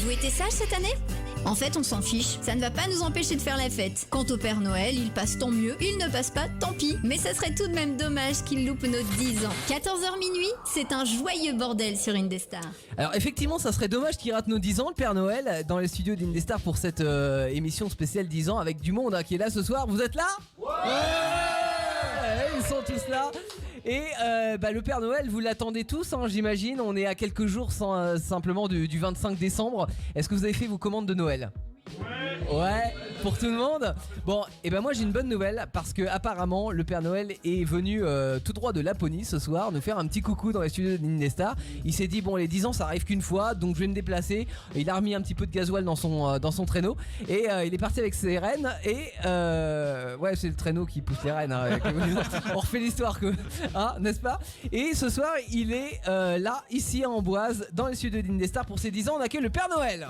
Avez-vous été sage cette année ? En fait, on s'en fiche, ça ne va pas nous empêcher de faire la fête. Quant au Père Noël, il passe tant mieux, il ne passe pas, tant pis. Mais ça serait tout de même dommage qu'il loupe nos 10 ans. 14h minuit, c'est un joyeux bordel sur Indestar. Alors effectivement, ça serait dommage qu'il rate nos 10 ans, le Père Noël, dans les studios d'Indestar pour cette émission spéciale 10 ans avec du monde qui est là ce soir. Vous êtes là ? Ouais, ils sont tous là. Et le Père Noël, vous l'attendez tous, j'imagine. On est à quelques jours simplement du 25 décembre. Est-ce que vous avez fait vos commandes de Noël ? Ouais, pour tout le monde. Bon, et moi j'ai une bonne nouvelle parce que apparemment le Père Noël est venu tout droit de Laponie ce soir nous faire un petit coucou dans les studios d'Indestar. Il s'est dit bon, les 10 ans ça arrive qu'une fois, donc je vais me déplacer. Il a remis un petit peu de gasoil dans son traîneau et il est parti avec ses rennes et ouais, c'est le traîneau qui pousse les rennes. On refait l'histoire n'est-ce pas ? Et ce soir il est là ici à Amboise dans les studios d'Indestar pour ses 10 ans. On accueille le Père Noël.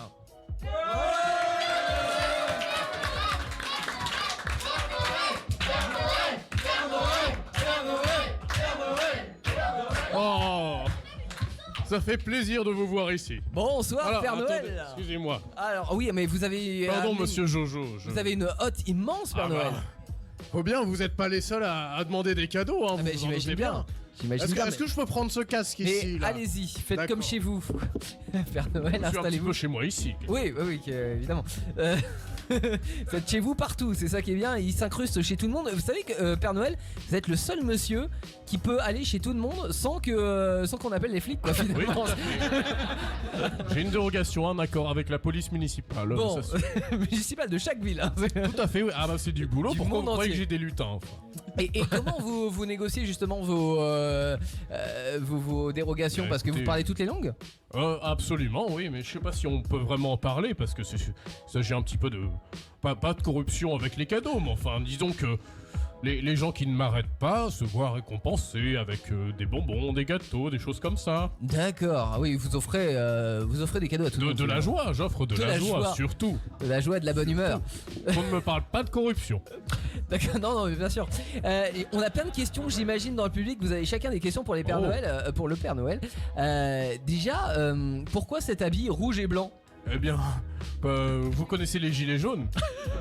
Oh, ça fait plaisir de vous voir ici. Bonsoir. Alors, Père Noël. Attendez, excusez-moi. Alors oui, mais vous avez... Pardon monsieur Jojo. Vous avez une hotte immense, Père Noël. Faut bien, vous êtes pas les seuls à demander des cadeaux, hein. J'imagine bien. Est-ce que je peux prendre ce casque ici là ? Allez-y, faites comme chez vous. Père Noël, installez-vous. Je suis un petit peu chez moi ici. Oui, évidemment. Vous êtes chez vous partout, c'est ça qui est bien. Il s'incruste chez tout le monde. Vous savez que Père Noël, vous êtes le seul monsieur qui peut aller chez tout le monde sans qu'on appelle les flics, quoi, finalement. Oui, j'ai une dérogation, un accord avec la police municipale. Bon, municipale de chaque ville. Tout à fait, oui. Ah bah c'est du boulot. Pourquoi vous croyez que j'ai des lutins, enfin. Et comment vous négociez justement vos dérogations, parce que vous parlez toutes les langues ? Absolument, oui, mais je sais pas si on peut vraiment en parler parce que s'agit un petit peu de pas de corruption avec les cadeaux, mais enfin disons que les gens qui ne m'arrêtent pas se voient récompensés avec des bonbons, des gâteaux, des choses comme ça. D'accord, oui, vous offrez des cadeaux à tout le monde. De la joie, j'offre de la joie surtout. De la joie et de la bonne humeur. On ne me parle pas de corruption. D'accord, non, mais bien sûr. On a plein de questions, j'imagine, dans le public. Vous avez chacun des questions pour les Pères Noël, pour le Père Noël. Déjà, pourquoi cet habit rouge et blanc ? Eh bien, vous connaissez les gilets jaunes ?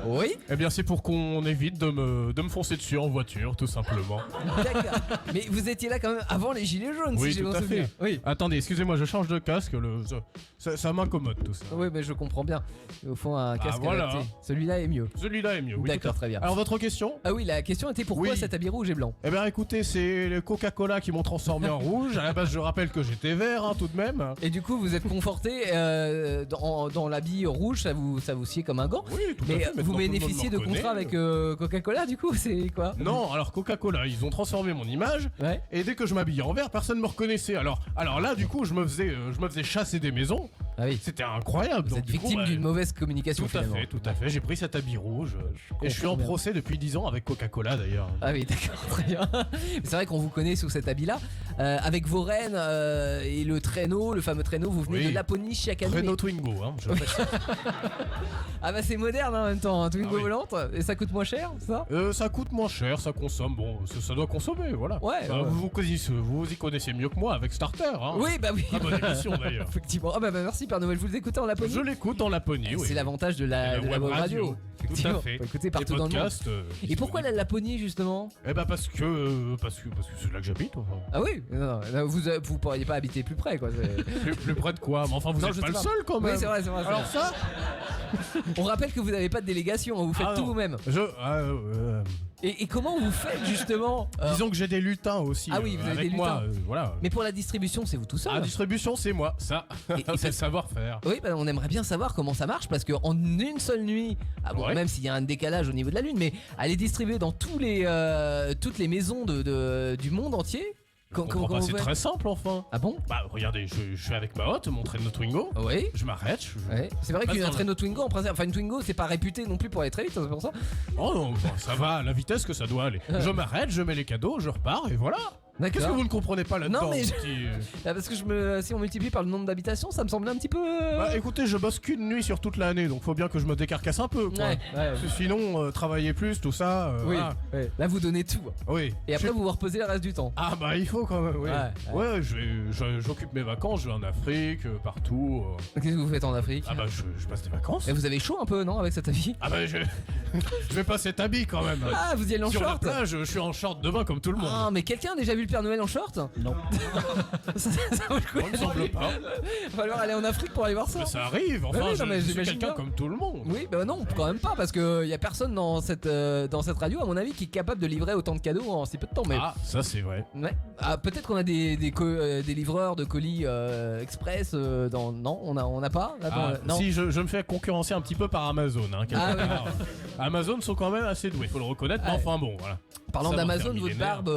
Oui. Eh bien, c'est pour qu'on évite de me foncer dessus en voiture, tout simplement. D'accord. Mais vous étiez là quand même avant les gilets jaunes, oui, si j'ai bon souvenir. Oui. Attendez, excusez-moi, je change de casque. Ça m'incommode tout ça. Oui, mais je comprends bien. Au fond, un casque adapté. Celui-là est mieux. Celui-là est mieux. Oui, d'accord, très bien. Alors, votre question ? Ah oui, la question était pourquoi cet habit rouge et blanc ? Eh bien, écoutez, c'est le Coca-Cola qui m'ont transformé en rouge. À la base, je rappelle que j'étais vert, tout de même. Et du coup, vous êtes conforté dans l'habit rouge, ça vous sied comme un gant. Oui, tout à fait. Mais vous bénéficiez de contrats avec Coca-Cola, du coup, c'est quoi ? Non, alors Coca-Cola, ils ont transformé mon image. Ouais. Et dès que je m'habillais en vert, personne me reconnaissait. Alors là, du coup, je me faisais chasser des maisons. Ah oui. C'était incroyable. Vous êtes victime d'une mauvaise communication. Tout à fait. J'ai pris cet habit rouge. Et je suis en procès depuis 10 ans avec Coca-Cola d'ailleurs. Ah oui, d'accord, très bien. C'est vrai qu'on vous connaît sous cet habit-là. Avec vos rennes et le traîneau, le fameux traîneau, vous venez de Laponie chaque année. Traîneau Twingo, je répète. Ah bah c'est moderne en même temps, Twingo volante. Et ça coûte moins cher, ça ? Ça coûte moins cher, ça consomme. Bon, ça doit consommer, voilà. Ouais. Vous y connaissez mieux que moi avec Starter, hein. Oui, bah oui. Très bonne émission d'ailleurs. Effectivement. Ah bah merci Père Noël, vous l'écoutez en Laponie ? Je l'écoute en Laponie, oui. C'est l'avantage de la web radio. Tout à fait. Faut écouter partout dans le monde. Et pourquoi la Laponie justement ? Eh bah parce que c'est là que j'habite. Enfin. Ah oui, non, vous pourriez pas habiter plus près, quoi. plus près de quoi ? Mais enfin, vous êtes pas le seul quand même. Oui, c'est vrai. Alors ça. On rappelle que vous n'avez pas de délégation, vous faites tout vous-même. Et comment vous faites justement Disons que j'ai des lutins aussi. Ah oui, vous avez des lutins. Moi, voilà. Mais pour la distribution, c'est vous tout seul. La distribution, c'est moi. Ça, c'est le savoir-faire. Oui, on aimerait bien savoir comment ça marche parce qu'en une seule nuit, même s'il y a un décalage au niveau de la lune, mais elle est distribuée dans toutes les maisons du monde entier. C'est très simple enfin. Ah bon ? Bah regardez, je suis avec ma hotte, mon traîneau Twingo. Oui. Je m'arrête. Ouais. C'est vrai qu'un traîneau Twingo, en principe, enfin une Twingo, c'est pas réputé non plus pour aller très vite, c'est pour ça. Oh non, ça va à la vitesse que ça doit aller. Je m'arrête, je mets les cadeaux, je repars et voilà. D'accord. Qu'est-ce que vous ne comprenez pas là-dedans Non, mais petit, parce que si on multiplie par le nombre d'habitations, ça me semblait un petit peu. Bah écoutez, je bosse qu'une nuit sur toute l'année, donc faut bien que je me décarcasse un peu, quoi. Ouais. Parce que sinon, travailler plus, tout ça. Oui. Voilà. Ouais. Là, vous donnez tout. Oui. Et après, vous vous reposez le reste du temps. Ah bah il faut quand même, oui. Ouais. Ouais, j'occupe mes vacances, je vais en Afrique, partout. Qu'est-ce que vous faites en Afrique? Ah bah je passe des vacances. Et vous avez chaud un peu, non, avec cet habit? Ah bah je vais pas cet habit quand même. Ah, vous y allez en Sur la short? plage, je suis en short de bain comme tout le monde. Ah, mais quelqu'un a déjà vu le Père Noël en short? Non. ça vaut le coup. Il me semble pas. Va falloir aller en Afrique pour aller voir ça. Mais ça arrive, enfin, oui, non, mais je suis j'imagine quelqu'un bien. comme tout le monde. Oui, bah non, quand même pas, parce que y a personne dans cette radio, à mon avis, qui est capable de livrer autant de cadeaux en si peu de temps. Mais Ah, ça c'est vrai. ouais. Ah, peut-être qu'on a des livreurs de colis express dans. Non, on n'a pas. Là, non. Si, je me fais concurrencer un petit peu par Amazon. Hein, quelque Ah, part. Amazon sont quand même assez doués, faut le reconnaître. Mais Ouais. enfin bon, voilà. Parlant Ça va d'Amazon, faire votre millénaire. barbe,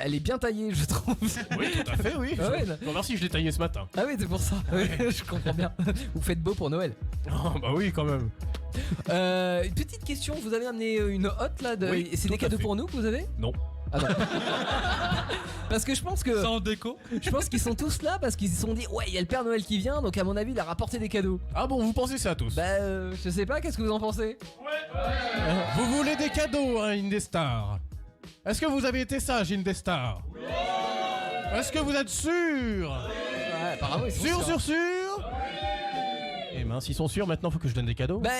elle est bien taillée, je trouve. Oui, tout à fait, oui. Ah ouais, Bon, merci, je l'ai taillé ce matin. Ah oui, c'est pour ça. Je comprends bien. Vous faites beau pour Noël. Oh, bah oui, quand même. Une petite question, vous avez amené une hotte là Oui, c'est tout des à cadeaux fait. pour nous que vous avez? Non. Ah non. Parce que je pense que. Sans déco. Je pense qu'ils sont tous là parce qu'ils se sont dit ouais il y a le Père Noël qui vient donc à mon avis il a rapporté des cadeaux. Ah bon, vous pensez ça tous? Bah je sais pas, qu'est-ce que vous en pensez? Vous voulez des cadeaux, hein, Indestar? Est-ce que vous avez été sage, Indestar? Oui. Est-ce que vous êtes sûr? Ouais, apparemment ils sont Sûr? Eh mince, ils sont sûrs, maintenant faut que je donne des cadeaux? Bah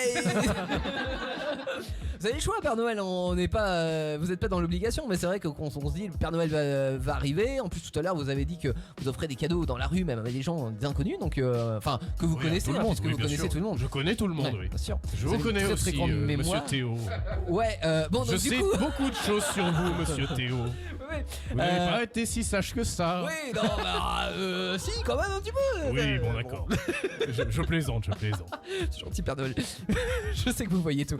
vous avez le choix Père Noël, on n'est pas, vous n'êtes pas dans l'obligation, mais c'est vrai qu'on se dit le Père Noël va arriver. En plus tout à l'heure vous avez dit que vous offrez des cadeaux dans la rue même avec des gens, des inconnus, donc enfin que vous Oui, connaissez, tout le hein, monde, puisque oui, vous bien connaissez sûr. tout le monde. Je connais tout le monde, Ouais, oui. bien sûr. Je avez vous connais une très, très aussi, grande monsieur mémoire. Théo. Ouais, bon Je donc du sais coup. beaucoup de choses sur vous, monsieur Théo. Ouais. Vous n'avez pas été si sage que ça. Oui, non, bah, si, quand même un petit peu. Oui, bon, d'accord. Je plaisante, je plaisante. C'est gentil, Père Noël. Je sais que vous voyez tout.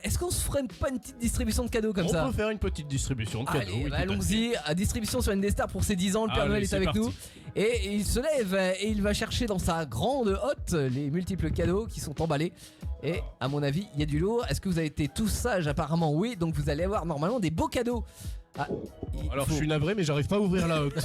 Est-ce qu'on se ferait pas une petite distribution de cadeaux comme On ça? peut faire une petite distribution de cadeaux. Allez, oui, bah, tout à allons-y. À distribution sur Indestar pour ses 10 ans. Le Père Allez, Noël est c'est avec parti. nous. Et il se lève et il va chercher dans sa grande hotte les multiples cadeaux qui sont emballés. Et à mon avis, il y a du lourd. Est-ce que vous avez été tous sages? Apparemment, oui. Donc vous allez avoir normalement des beaux cadeaux. Ah, il Alors faut- je suis navré, mais j'arrive pas à ouvrir la hotte.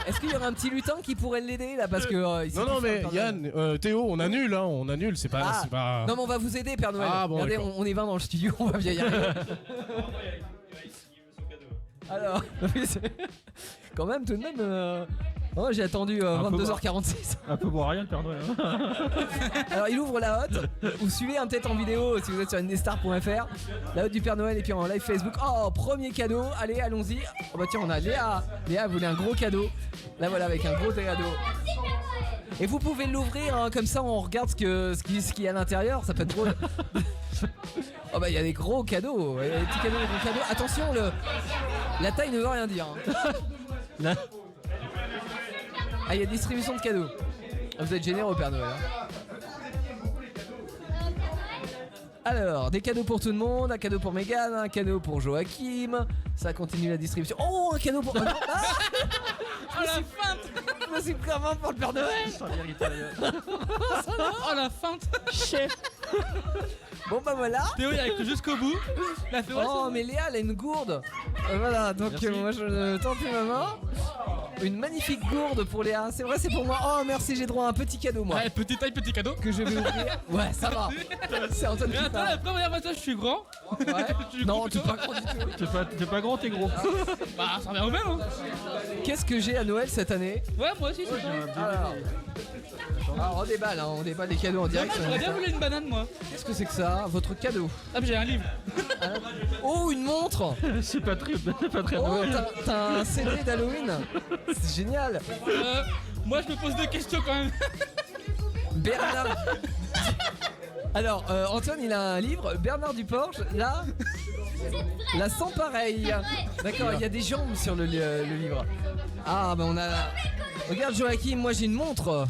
Est-ce qu'il y aurait un petit lutin qui pourrait l'aider là? Parce que. il sait Non, plus non, faire, mais le Père Noël. Yann, Théo, on annule, hein, on annule, c'est pas. Ah. C'est pas... Non mais on va vous aider Père Noël. Ah, bon, Regardez, d'accord. on est 20 dans le studio, on va bien y arriver. Alors, oui, quand même tout de même. Oh, j'ai attendu peu 22h46. Un peu boire rien le Père Noël. Alors il ouvre la hotte. Vous suivez peut-être en vidéo si vous êtes sur indestar.fr. La hotte du Père Noël et puis en live Facebook. Oh, premier cadeau. Allez, allons-y. Oh bah tiens, on a Léa. Léa voulait un gros cadeau. Là voilà avec un gros cadeau. Et vous pouvez l'ouvrir hein, comme ça on regarde ce qu'il y a à l'intérieur, ça peut être drôle. Oh bah il y a des gros cadeaux, il y a des petits cadeaux, des gros cadeaux. Attention, la taille ne veut rien dire. Hein. Ah il y a distribution de cadeaux. Vous êtes généreux Père Noël. Hein. Alors, des cadeaux pour tout le monde, un cadeau pour Mégane, un cadeau pour Joachim. Ça continue la distribution. Oh, un cadeau pour... Ah, je me suis pris un main pour le Père Noël. Oh la feinte. Chef. Bon bah voilà. Théo il arrive jusqu'au bout. Il a fait ouais, Oh c'est mais Léa elle a une gourde. Voilà donc Merci. moi je tente ma main. Une magnifique gourde pour Léa. C'est vrai c'est pour moi. Oh merci j'ai droit à un petit cadeau moi. Ouais, petite taille, petit cadeau. Que je vais ouvrir. Ouais ça va. C'est Antoine Mais qui attends, parle. après, regarde, moi, je suis grand. Ouais. Tu es Non gros tu es plutôt. pas grand du tout. T'es pas grand, t'es gros. Bah, ça revient au même, hein. Qu'est-ce que j'ai à Noël cette année? Ouais, moi aussi, c'est ça. Alors on déballe hein, on déballe les cadeaux en direct. J'aurais bien voulu une banane, moi. Qu'est-ce que c'est que ça? Votre cadeau? Ah, mais j'ai un livre. Oh une montre. C'est pas très Oh t'as un CD d'Halloween. C'est génial. Moi, je me pose deux questions quand même. Bernard. Alors, Antoine, il a un livre, Bernard Duporge, là, la sans pareil. D'accord, il y a des jambes sur le livre. Ah, bah on a. Regarde, Joachim, moi j'ai une montre.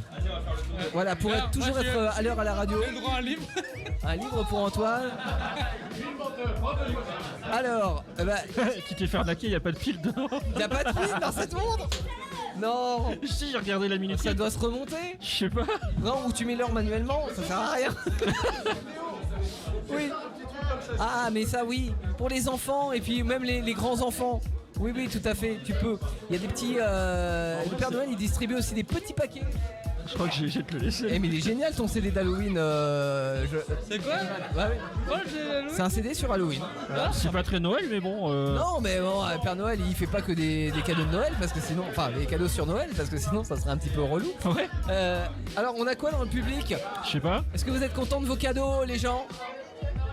Voilà, pour être toujours être à l'heure à la radio. J'ai le droit à un livre. Un livre pour Antoine. Alors, bah, Tu t'es fait arnaquer, y a pas de pile dedans. y a pas de fil dans cette montre? Non, Si, j'ai regardé la minute. ça doit se remonter. Je sais pas. Non, ou tu mets l'heure manuellement, ça sert à rien. Oui. Ah, mais ça, oui. Pour les enfants et puis même les grands enfants. Oui, oui, tout à fait. Tu peux. Il y a des petits. Le Père Noël, il distribue aussi des petits paquets. Je crois que j'ai te le laisser. Eh, mais il est génial ton CD d'Halloween. C'est quoi? Ouais. C'est un CD sur Halloween. C'est pas très Noël, mais bon. Non, mais bon, Père Noël, il fait pas que des cadeaux de Noël parce que sinon, enfin, des cadeaux sur Noël parce que sinon, ça serait un petit peu relou. Ouais. Alors, on a quoi dans le public? Je sais pas. Est-ce que vous êtes contents de vos cadeaux, les gens?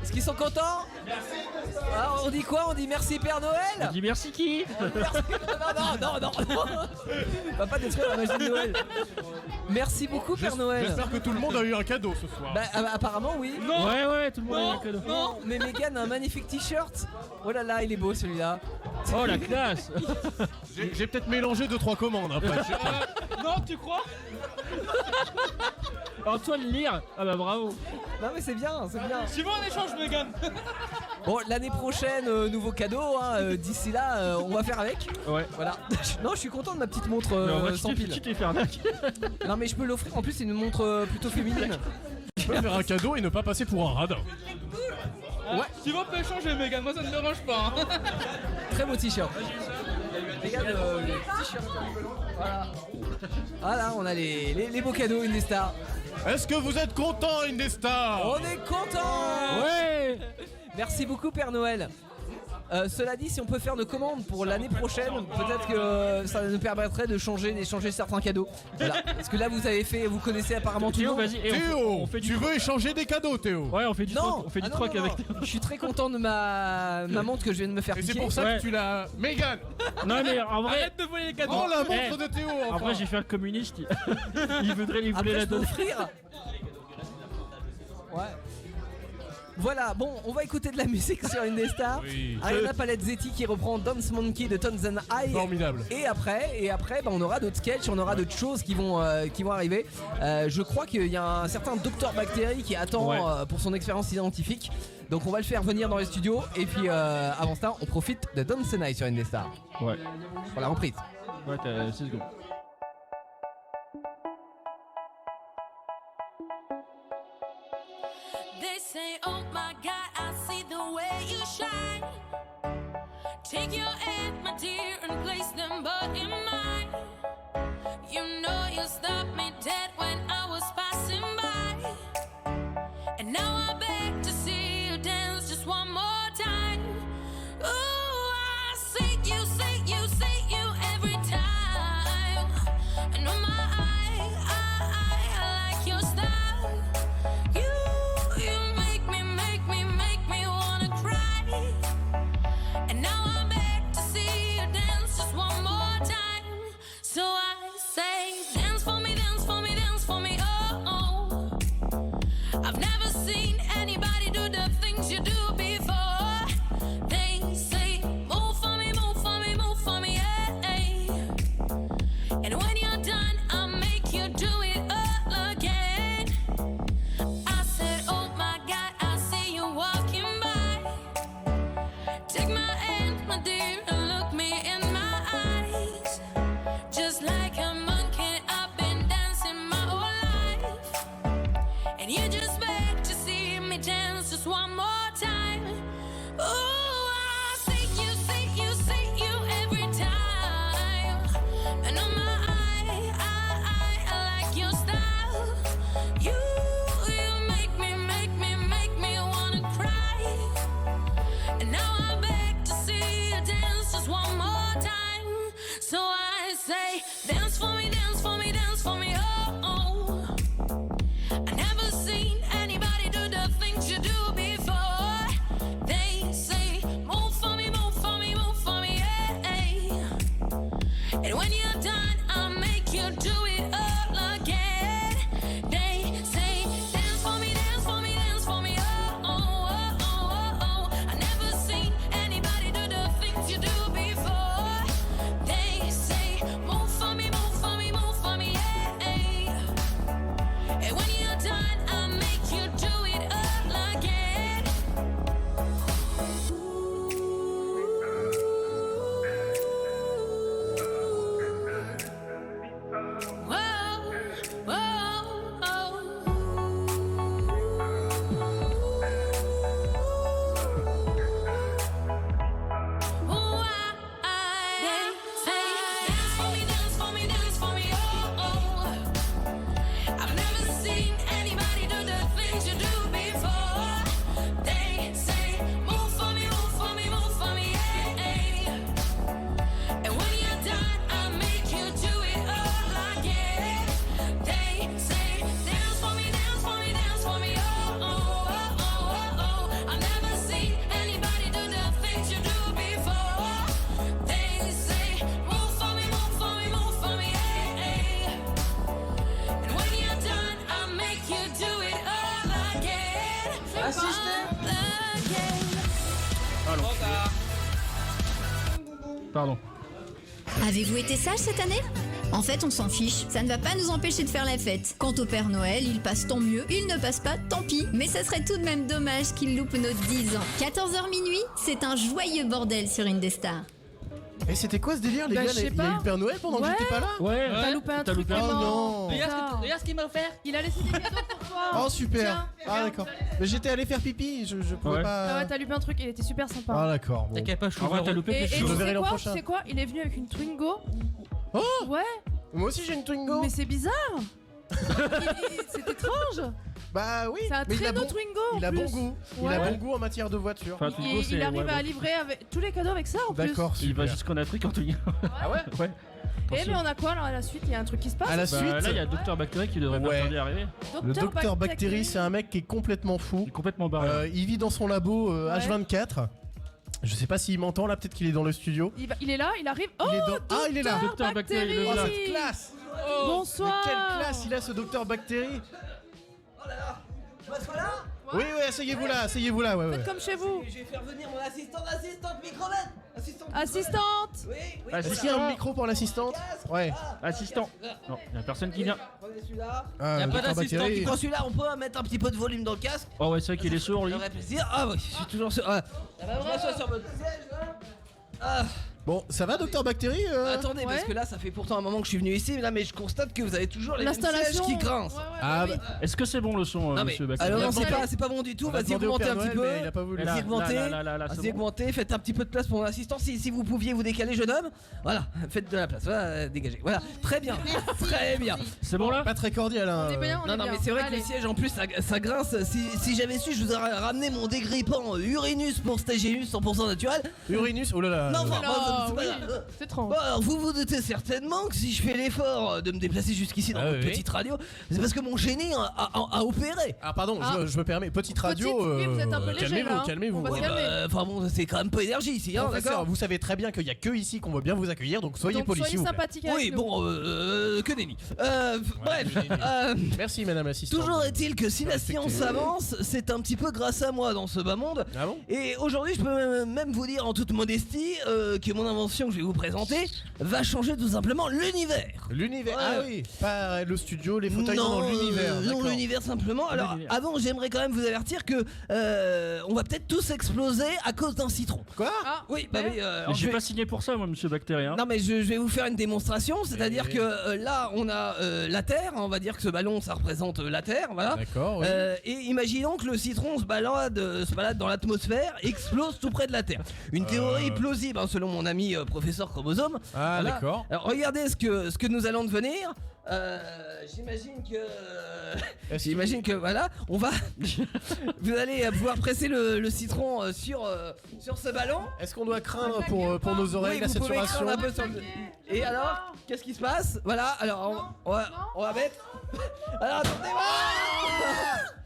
Est-ce qu'ils sont contents? Alors, on dit quoi? On dit merci Père Noël? On dit merci qui? Non. On va pas détruire la magie de Noël. Merci beaucoup Père Noël. J'espère que tout le monde a eu un cadeau ce soir. Bah apparemment oui. Non. Ouais, tout le monde a un cadeau. Non, mais Megan a un magnifique t-shirt. Oh là là, il est beau celui-là. Oh la classe. J'ai peut-être mélangé 2-3 commandes après. Non, tu crois? Antoine Lire. Ah bah bravo. Non mais c'est bien, c'est bien. Tu veux un échange, Megan? Bon, l'année prochaine, nouveau cadeau. Hein, d'ici là, on va faire avec. Ouais. Voilà. Non, je suis content de ma petite montre Mais en vrai, sans pile. tu t'es fait arnaquer. Non mais je peux l'offrir. En plus, c'est une montre plutôt féminine. Tu peux faire un cadeau et ne pas passer pour un radin. Ouais. Tu vas pas échanger, Megan. Moi, ça ne me dérange pas. Hein. Très beau t-shirt. Regarde le t-shirt. Voilà. Voilà, on a les beaux cadeaux Indestar. Est-ce que vous êtes content, Indestar? On est content. Ouais. Merci beaucoup Père Noël. Cela dit, si on peut faire de commandes pour l'année prochaine, peut-être que ça nous permettrait d'échanger certains cadeaux. Voilà. Parce que là vous connaissez apparemment tout le Théo, monde. vas-y. Théo, on fait du tu veux échanger des cadeaux, Théo? Ouais, on fait du Non, troc, on fait du non, troc non, avec non. Théo. Je suis très content de ma montre que je viens de me faire Et c'est piquer. pour ça Ouais. que tu l'as... Megan, Non, mais en vrai. Arrête de voler les cadeaux. prends la montre Eh, de Théo En enfin. vrai, j'ai fait un communiste. Il voudrait lui voler Après, la je peux donner. offrir. Ouais. Voilà, bon, on va écouter de la musique sur Indestar. Oui. Ariana Paletzetti qui reprend Dance Monkey de Tones and I. Formidable. Et après bah, on aura d'autres sketchs, on aura d'autres choses qui vont arriver. Je crois qu'il y a un certain Docteur Bactérie qui attend Ouais. pour son expérience scientifique. Donc on va le faire venir dans les studios. Et puis avant ça, on profite de Dance and I sur Indestar. Ouais. Pour la reprise. Ouais, t'as 6 secondes. They say, oh my God, I see the way you shine. Take your hand, my dear, and place them both in mine. You know you stopped me dead when I was passing by. And now I beg to see you dance just one more time. Ooh, I see you, see you, see you every time. And on my I like your style. You make me wanna cry. And now I'm back to see you dance just one more time. So I say, dance for me, dance for me, dance for me, oh, oh. I've never seen anybody do the things you do before. They say, move for me, move for me, move for me, yeah. And when you're done, I'll make you do it all again. I said, oh my God, I see you walking by. Take my hand, my dear, and look me in my eyes. Just like a monkey, I've been dancing my whole life. And you just beg to see me dance just one more time. Ooh, I see you every time. And on my I like your style. You make me wanna cry. And now I'm back to see you dance just one more time. So I say, dance for me, dance for me, dance for me, oh, oh. I never seen anybody do the things you do before. They say, move for me, move for me, move for me, yeah. And when you're done, I'll make you do it all again. They say, dance for me, dance for me, dance for me, oh, oh, oh, oh, oh. I never seen anybody do the things you do before. They say, move for me, move for me, move for me, yeah. And when you're done, I'll make you do it all again. Pardon. Avez-vous été sage cette année? En fait, on s'en fiche, ça ne va pas nous empêcher de faire la fête. Quant au Père Noël, il passe tant mieux, il ne passe pas, tant pis. Mais ça serait tout de même dommage qu'il loupe nos 10 ans. 14h minuit, c'est un joyeux bordel sur Indestar. Et c'était quoi ce délire, les Bah, gars? je sais Il y a eu pas. le Père Noël pendant que Ouais. j'étais pas là? Ouais. T'as loupé un T'as truc, loupé un- Oh vraiment. non. Regarde ce qu'il m'a offert. Il a laissé des cadeaux pour toi. Oh super. Tiens. Ah d'accord. Mais j'étais allé faire pipi, je pouvais Ouais. Ah pas. ouais, t'as loupé un truc, il était super Ah sympa. d'accord. Bon. T'inquiète pas, je suis En vrai, t'as heureux. loupé Et quelque tu Je le chose. verrai sais l'an quoi, prochain. tu sais quoi, il est venu avec une Twingo. Oh. Ouais, Moi aussi j'ai une Twingo. mais c'est bizarre. C'est étrange. Bah oui. C'est un Mais il a traîneau bon. Twingo. en Il a plus. bon goût. Il Ouais. a bon goût en matière de voiture. Enfin, Twingo, Il c'est- arrive ouais, à bon. livrer avec tous les cadeaux avec ça en plus. D'accord. Il va super. jusqu'en Afrique en tout cas. Ah ouais. Ouais. Eh mais on a quoi alors à la suite? Il y a un truc qui se passe. À la Bah, suite. là, il y a Dr Bactérie qui devrait Ouais. bientôt y arriver. Le docteur Bactéry, c'est un mec qui est complètement fou. Il est complètement barré. Il vit dans son labo Ouais. H24. Je sais pas s'il m'entend là, peut-être qu'il est dans le studio. Il est là, il arrive. Oh, Il est dans- Ah, il est là. Docteur Bactéry, le Oh, voilà. cette classe. Bonsoir. Mais quelle classe il a ce docteur Bactéry. Oui, oui, asseyez-vous là, ouais, ouais. Faites comme chez vous. Je vais faire venir mon assistante micromètre. Assistante. Oui. Est-ce qu'il y a un micro pour l'assistante? Ouais. Assistant. Non, il y a personne qui vient. Prenez celui-là. Ah, Y a le pas docteur d'assistant Bactéry. qui prend celui-là, on peut mettre un petit peu de volume dans le casque. Oh ouais, c'est vrai qu'il est sourd lui. Ça ferait plaisir. Ah oui, je suis toujours sur. Je m'assois sur votre siège là. Ah, Bon, ça va, docteur Bactéry attendez, parce Ouais. que là, ça fait pourtant un moment que je suis venu ici, là, mais je constate que vous avez toujours les mêmes sièges L'installation qui grincent. Ah, oui. Est-ce que c'est bon le son, Non mais, monsieur Bactéry? alors non, Bien c'est pas bon du tout. On a Vas-y, demandé au augmentez Père un petit Noël, peu. mais il a pas voulu. Là, Vas-y, augmentez. là, c'est Vas-y, bon. augmentez. Faites un petit peu de place pour mon assistant. Si vous pouviez vous décaler, jeune homme. Voilà, faites de la place. Voilà, dégagez. Voilà, très bien. Très bien. C'est bon là? Pas très cordial, hein. On est bien, on Non, est non, bien. mais c'est vrai que Allez. les sièges en plus ça grince. Si j'avais su, je vous aurais ramené mon dégrippant Uranus pour Stagéus 100% naturel. Uranus, oh là là. Non, enfin, Là, c'est pas oui, grave. c'est trop. Bon, alors vous vous doutez certainement que si je fais l'effort de me déplacer jusqu'ici dans Ah votre oui. petite radio, c'est parce que mon génie a opéré. Ah pardon, Ah. je me permets. Petite radio. Petite, oui, vous êtes un peu léger, calmez-vous, là, hein. calmez-vous. On va se Ouais, calmer. Enfin bon, c'est quand même pas énergie ici, hein, Professeur, d'accord. vous savez très bien qu'il y a que ici qu'on veut bien vous accueillir, donc soyez Donc poli, s'il soyez vous plaît. sympathique avec Oui, nous. bon, que nenni. Bref, Merci, madame l'assistante. toujours est-il que si la Respectez. science avance, c'est un petit peu grâce à moi dans ce bas monde. Ah bon? Et aujourd'hui, je peux même vous dire en toute modestie que mon invention que je vais vous présenter va changer tout simplement l'univers. L'univers. Ouais. Ah oui, pas le studio, les fauteuils, non, l'univers. non, d'accord. l'univers simplement. Alors, L'univers. avant, j'aimerais quand même vous avertir que on va peut-être tous exploser à cause d'un citron. Quoi? Ah, Oui, bah oui. Mais alors, je j'ai vais- pas signé pour ça, moi, monsieur Bactéry. Hein. Non mais je vais vous faire une démonstration, c'est-à-dire Oui. que là on a la Terre, on va dire que ce ballon ça représente la Terre, voilà. D'accord, oui. Et imaginons que le citron se balade dans l'atmosphère, explose tout près de la Terre. Une théorie plausible hein, selon mon ami professeur Chromosome. Ah, Voilà. d'accord. Alors regardez ce que nous allons devenir. J'imagine que Est-ce j'imagine que voilà, on va vous allez pouvoir presser le citron sur ce ballon. Est-ce qu'on doit craindre pour nos oreilles Oui, la vous pouvez saturation? craindre un peu sur le- Et alors, qu'est-ce qui se passe? Voilà, alors on va mettre. Alors attendez,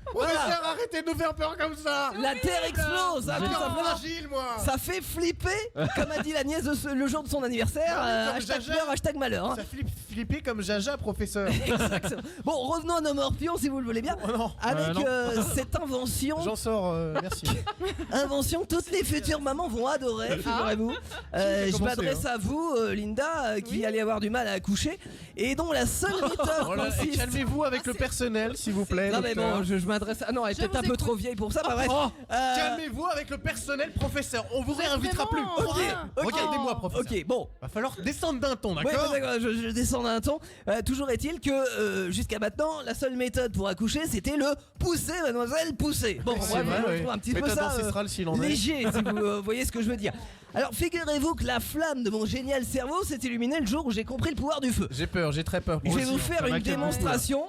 Professeur, arrêtez de nous faire peur comme ça! la Terre explose, hein, tout Encore simplement. fragile, moi! Ça fait flipper, comme a dit la nièce le jour de son anniversaire. Ah oui, comme Hashtag Jaja. fleur, hashtag malheur. hein. Ça flippait comme Jaja, professeur. Exactement. Bon, revenons à nos morpions si vous le voulez bien. Oh non, Avec non. cette invention, j'en sors, merci. invention que toutes les futures mamans vont adorer, figurez-vous. Je commencé, m'adresse à vous, Linda, qui allait avoir du mal à accoucher, et dont la seule méthode Oh là, et consiste. calmez-vous avec le personnel, s'il vous plaît. Non mais docteur. bon, je m'adresse à... Non, elle est Je peut-être vous un peu écoute. trop vieille pour ça, bah bref. Oh, Euh, calmez-vous avec le personnel, professeur. On vous êtes réinvitera plus. vraiment, Ok, hein. regardez-moi, professeur. Ok, bon. Va falloir descendre d'un ton, Ouais, d'accord? d'accord, je descends d'un ton. Toujours est-il que jusqu'à maintenant, la seule méthode pour accoucher, c'était le pousser, mademoiselle, pousser. Bon, C'est bref, vrai, je oui. trouve un petit peu Méthode ça ancestrale, s'il en est. léger, si vous voyez ce que je veux dire. Alors, figurez-vous que la flamme de mon génial cerveau s'est illuminée le jour où j'ai compris le pouvoir du feu. J'ai peur, j'ai très peur. Je vais Moi vous aussi. faire ça une m'inquiète beaucoup, démonstration.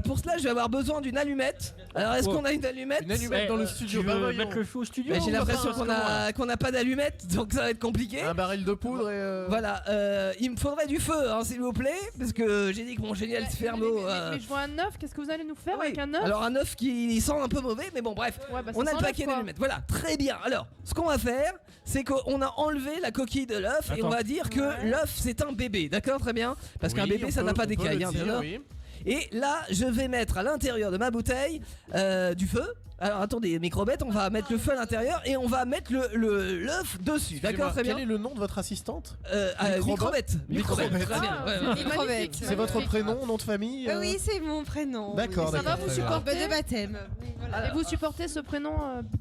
Pour cela, je vais avoir besoin d'une allumette. Alors, est-ce Oh. qu'on a une allumette? Une allumette dans le studio, Tu bah veux voyons. mettre le feu au studio Bah, j'ai ou l'impression pas qu'on n'a pas d'allumette, donc ça va être compliqué. Un baril de poudre et. Voilà, il me faudrait du feu, hein, s'il vous plaît, parce que j'ai dit que mon génial cerveau. Mais je vois un œuf, qu'est-ce que vous allez nous faire oui. avec un œuf? Alors un œuf qui sent un peu mauvais, mais bon bref, Ouais, bah, ça on a sent le l'œuf, paquet quoi. d'allumettes. Voilà, très bien. Alors, ce qu'on va faire, c'est qu'on a enlevé la coquille de l'œuf et Attends. on va dire que Ouais. l'œuf c'est un bébé, d'accord, très bien, parce qu'un Oui, bébé on ça peut- n'a pas on peut d'écailles, le hein, dire, bien sûr. oui. Et là, je vais mettre à l'intérieur de ma bouteille du feu. Alors attendez, microbête, on va mettre le feu à l'intérieur et on va mettre l'œuf dessus. D'accord, très bien. Quel est le nom de votre assistante? Microbête. Microbête. Très bien. Ah, Ouais, c'est ouais. magnifique, C'est votre magnifique. prénom, nom de famille Oui, c'est mon prénom. D'accord, Oui, ça d'accord, va, vous très bien. supportez de baptême. Oui, voilà. Et vous supportez ce prénom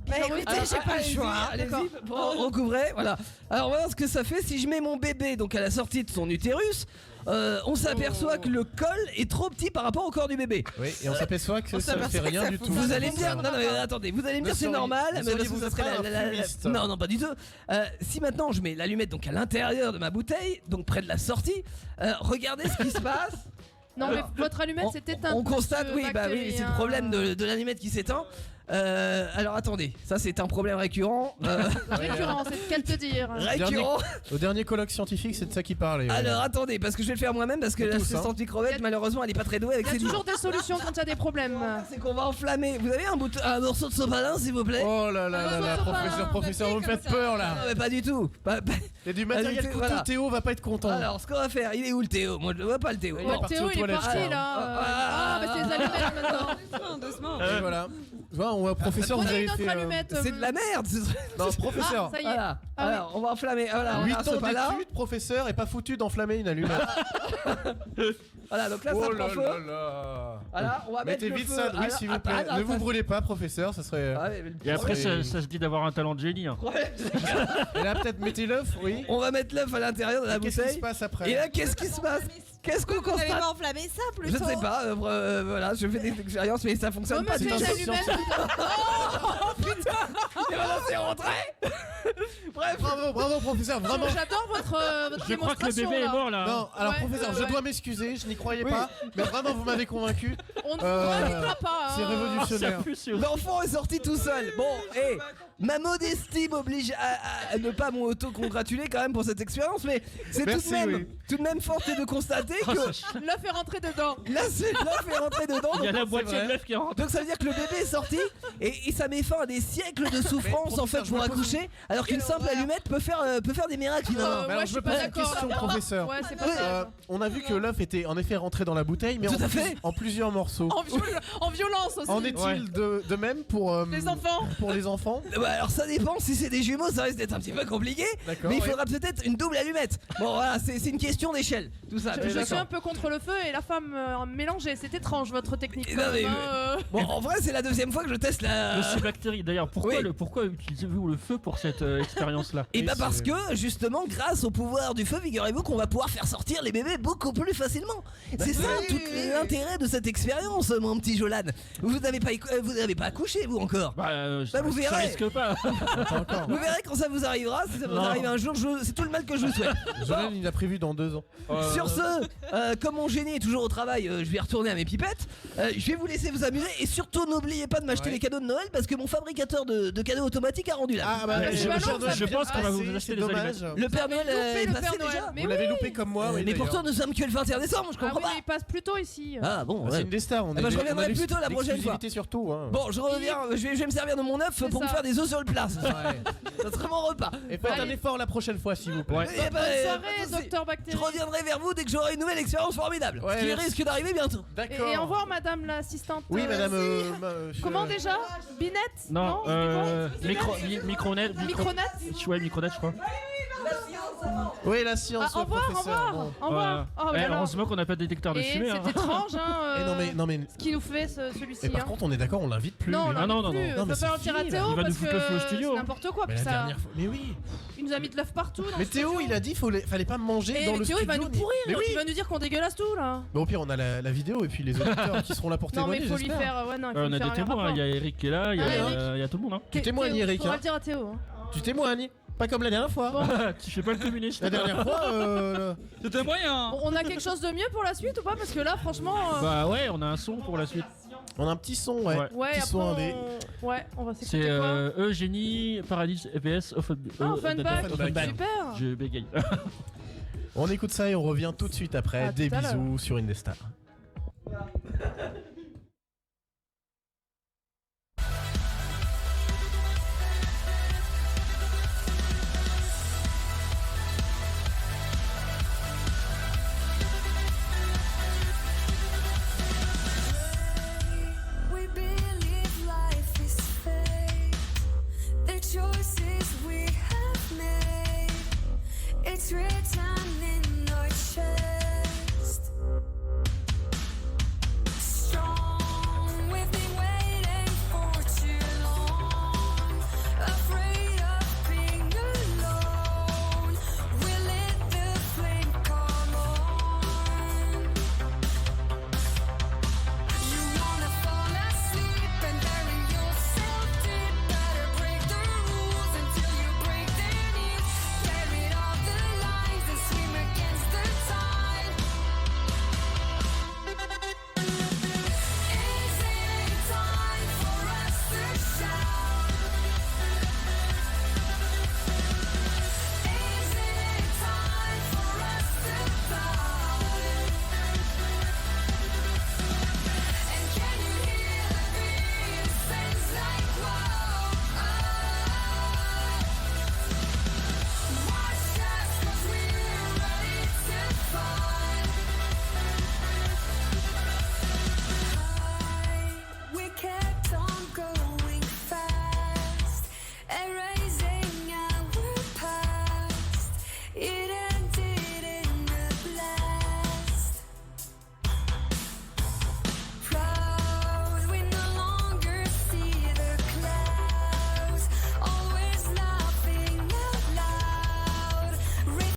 bizarroïde écoutez, j'ai pas le choix. Allez-y, D'accord. recouvrez, voilà. Alors on va voir ce que ça fait si je mets mon bébé donc à la sortie de son utérus. On s'aperçoit que le col est trop petit par rapport au corps du bébé. Oui, et on s'aperçoit que ça ne fait rien du tout. Vous allez me dire, non, non, mais attendez, vous allez me dire c'est normal, mais parce que ça serait Non, non, pas du tout. Si maintenant je mets l'allumette donc à l'intérieur de ma bouteille, donc près de la sortie, regardez ce qui se passe. Non, mais votre allumette s'est éteinte. On constate, monsieur oui, bah oui, c'est le Bactérien. problème de l'allumette qui s'éteint. Alors attendez, ça c'est un problème récurrent. Récurrent, c'est le cas de te dire. Récurrent. Au dernier colloque scientifique, c'est de ça qu'il parlait. Alors attendez, parce que je vais le faire moi-même, parce que Et tous, l'assistante microbette, malheureusement, elle est pas très douée avec Il y a ses toujours des solutions quand il y a des problèmes. C'est qu'on va enflammer. Vous avez un morceau de sopalin, s'il vous plaît? Oh là là là là, professeur, vous me faites peur Non, là. mais pas du tout. Il y a du matériel Allez, couteau, voilà. Théo va pas être content. Alors, ce qu'on va faire, il est où le Théo? Moi, je le vois pas le Théo. Il est Bon. parti Théo, aux il est toilettes, parti je crois. là. Bah c'est les allumettes maintenant. Doucement. Et voilà. Voilà, on voit, professeur, vous Prenez avez une autre fait. allumette. C'est de la merde. Non, professeur. Ah, ça y est. Voilà. Ah oui. Alors, on va enflammer. Voilà, on 8 a un ans sopalin. d'études, professeur, et pas foutu d'enflammer une allumette. Voilà, donc là, ça Oh prend là feu. là là. Voilà, on va mettre Mettez le vite feu. ça, oui, Alors, s'il vous plaît. attends, Ne vous attends. brûlez pas, professeur, ça serait. Ah ouais, mais le Et après, problème- ça se dit d'avoir un talent de génie. Hein. Et là, peut-être mettez l'œuf, oui. On va mettre l'œuf à l'intérieur de la Qu'est-ce qui se bouteille. passe Et après? là, qu'est-ce qui se passe? Qu'est-ce qu'on Vous n'avez constate? pas enflammé ça Je plutôt? ne sais pas, voilà, je fais des expériences, mais ça fonctionne Non, pas. mais du c'est tout. les allumettes. Et voilà, c'est rentré. Bref, Bravo, bravo, professeur, vraiment. J'adore votre Je crois que le démonstration, bébé est là. mort là. Non, alors Ouais, professeur, je ouais. dois m'excuser, je n'y croyais Oui. pas, mais vraiment vous m'avez convaincu. On ne vous Euh, invitera pas. c'est hein. révolutionnaire. Ça pue, c'est- l'enfant est sorti tout seul. Bon, et ma modestie m'oblige à ne pas m'auto-congratuler quand même pour cette expérience, mais c'est Merci, oui. tout de même force est de constater que L'œuf est rentré dedans. là, c'est l'œuf est rentré dedans. Il y a la donc- moitié vrai. de l'œuf qui rentre. Donc ça veut dire que le bébé est sorti et ça met fin à des siècles de souffrance en fait professeur, je pour me pose accoucher, alors qu'une simple allumette peut faire des miracles finalement. mais alors, moi, je je suis me pas pose une d'accord. question, là. professeur. Ouais, c'est pas Oui. ça. On a vu que l'œuf était en effet rentré dans la bouteille, mais Tout à fait. en plusieurs morceaux. En violence aussi. En est-il de même pour Les enfants. pour les enfants? Bah, alors ça dépend, si c'est des jumeaux ça risque d'être un petit peu compliqué, D'accord, mais il ouais. faudra peut-être une double allumette. Bon voilà, c'est une question d'échelle, tout ça. Je suis un peu contre le feu et la femme mélangée. C'est étrange votre technique. Non, quand mais- même, hein, Bon en vrai c'est la deuxième fois que je teste la... Monsieur Bactérie, d'ailleurs, pourquoi, Oui. pourquoi utilisez-vous le feu pour cette expérience-là? Et Oui, bah parce c'est- que justement grâce au pouvoir du feu, figurez-vous qu'on va pouvoir faire sortir les bébés beaucoup plus facilement. C'est ça tout l'intérêt de cette expérience mon petit Jolan. Vous n'avez pas accouché vous encore. Bah, Bah, vous ça verrez. risque pas. Pas encore. Vous verrez quand ça vous arrivera, si ça vous Non. arrive un jour, c'est tout le mal que je vous souhaite. Jolan, il a prévu dans 2 ans. Sur ce, comme mon génie est toujours au travail, je vais retourner à mes pipettes. Je vais vous laisser vous amuser et surtout n'oubliez pas de m'acheter Ouais. les cadeaux de Noël parce que mon fabricateur de cadeaux automatiques a rendu là. Ah bah, Ouais, je, je pense qu'on va vous acheter c'est des dommage. Le Père Noël loupé est le passé Père Noël. déjà. Mais Vous oui. l'avez loupé comme moi, oui. Mais d'ailleurs. pourtant nous sommes que le 21 décembre, je Ah comprends oui, pas. mais il passe plus tôt ici. Ah bon, Bah, ouais. c'est une des stars. On Ah bah, est- je on a reviendrai plutôt la prochaine fois. l'exclusivité surtout. Hein. Bon, je reviens, je vais me servir de mon œuf C'est pour me ça. faire des œufs sur le plat. Ça Ouais. sera mon repas. Et faites un Allez. effort la prochaine fois, s'il vous plaît. Ouais. Eh ben, Bonne pas soirée, de soucis. docteur Je Bactérie. reviendrai vers vous dès que j'aurai une nouvelle expérience formidable. Ouais, Ce qui merci. risque d'arriver bientôt. D'accord. Et au revoir, madame l'assistante. Oui, madame. Comment déjà Binette Non, micronette. Micronette. Ouais, micronette, je crois. Oui, la science, Au revoir, au professeur. revoir. Bon. Au revoir. Oh, mais alors. Heureusement qu'on n'a pas de détecteur de Et fumée. hein. c'est étrange, hein. Non mais. Ce qui nous fait celui-ci. Et par hein. contre, on est d'accord, on l'invite plus. Non, on lui. Ah, non, l'invite non, plus. non. Non, mais Faut pas c'est en dire à fini, Théo Il va nous parce foutre le feu au que studio, c'est hein. n'importe quoi. Mais Puis la ça, dernière fois. Mais oui. il nous a mis de l'œuf partout. Dans Mais le Théo, studio. il a dit fallait pas manger Eh, dans mais le Théo, studio. il va nous pourrir. Mais oui. Il va nous dire qu'on dégueulasse tout là. Mais au pire, on a la vidéo et puis les auditeurs qui seront là pour Non, mais témoigner. il faut lui j'espère. faire. Ouais, non, il faut On lui a faire des un témoins, rapport. il y a Eric qui est là, il y Ah, a tout le monde. Hein. Tu témoignes, Théo, Eric, Faudra hein. le dire à Théo. hein. Tu témoignes. Pas comme la dernière fois. Tu fais pas le communiste. La dernière fois, C'était moyen. Bon, on a quelque chose de mieux pour la suite ou pas? Parce que là, franchement. Bah ouais, on a un son pour la suite. on a un petit son, ouais. Ouais. Ouais, Petit après, son indé. Ouais, on va C'est s'écouter quoi? Eugénie, Paradis, EPS, Ah, Offenbach. Super. Je bégaye. On écoute ça et on revient tout de suite après. À Des tout à l'heure. bisous sur Indestar.